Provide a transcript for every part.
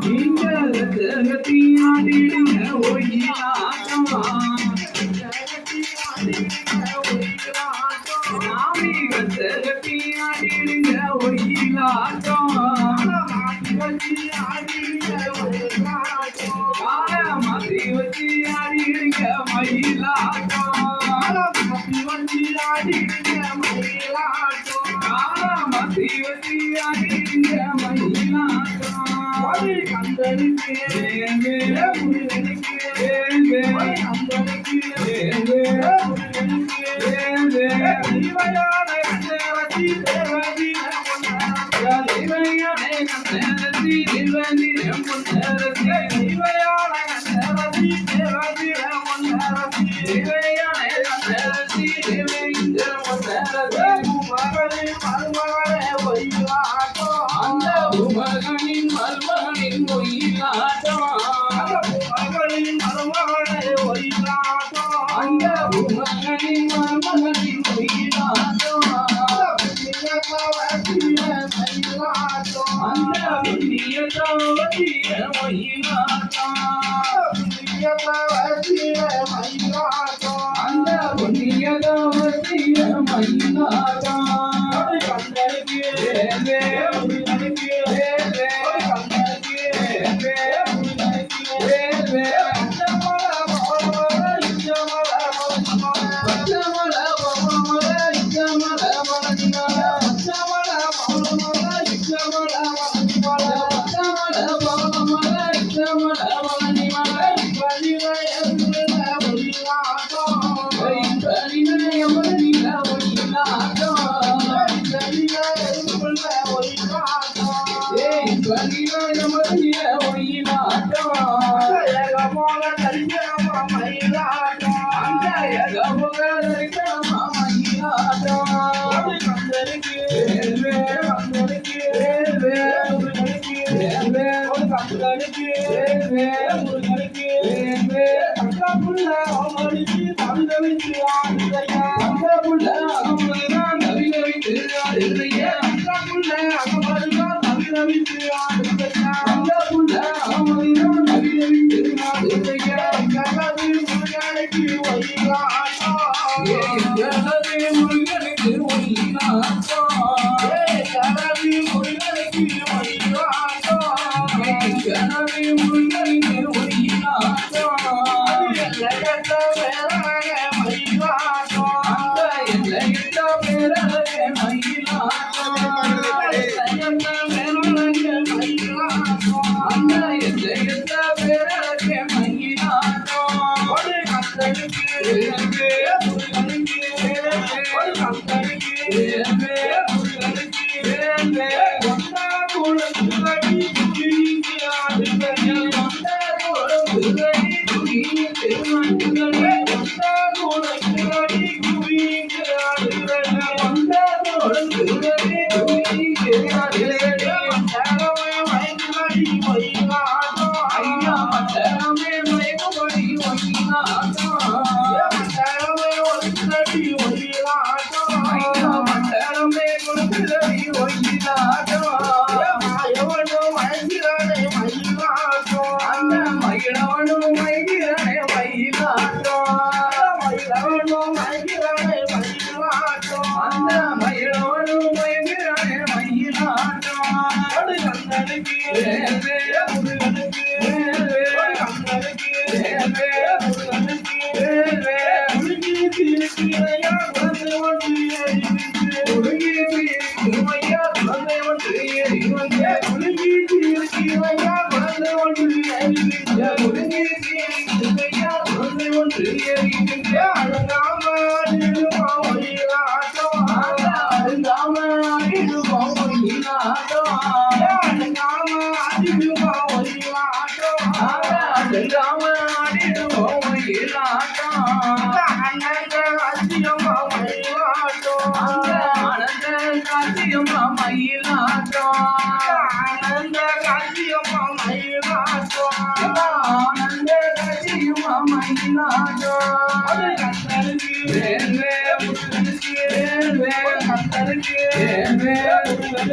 நீங்க கத்தி ஆடிடுங்க ஒயிலாட்டம் சாமி கத்தி ஆடிடுங்க ஒயிலாட்டம் கால மாத்தி வச்சு ஆடிடுங்க மயிலாட்டம் கால மாத்தி வச்சு ஆடிடுங்க மயிலாட்டம் கந்தனுக்கு அந்த உமகனின் மருமகனின் ஒயிலாட்டம் அந்த உமகனின் மருமகனின் ஒயிலாட்டம் அந்த புண்ணியத்தவத்திய ஒயிலாட்டம் அந்த புண்ணியத்தவத்திய மயிலாட்டம்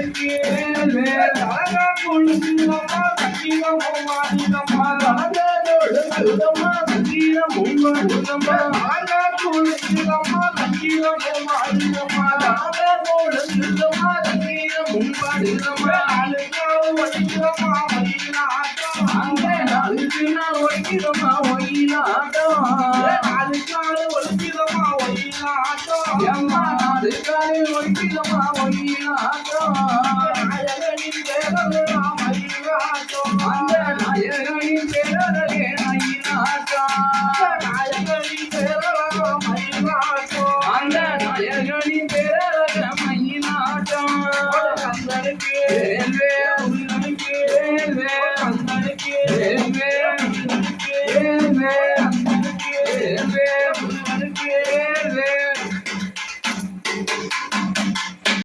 கந்தனுக்கு அழகா கொழுந்தம்மா தங்கிடமும் மாநிலம்மா அழகா தங்கிடமும் மாநிலம்மா அழகா கொழுந்தம்மா தங்கிடமும் மாநிலம்மா அழகா கொழுந்தம்மா தங்கிடமும் மாநிலம்மா அழகா ஒழிக்கிறமா ஒயிலாட்டம் அந்த நாளுக்கு நான் ஒழிக்கிறமா ஒயிலாட்டம் நாளுக்கால ஒழிக்கிறமா ஒயிலாட்டம் எம்மா நாளுக்கால ஒழிக்கிறமா ஒயிலாட்டம் நாயகனின் பேரலா மயிலாட்டம் அந்த நாயகனின் பேரலே மயிலாட்டம் நாயகனின் பேரலா மயிலாட்டம் அந்த நாயகனின் பேரல மயிலாட்டம் கந்தனுக்கு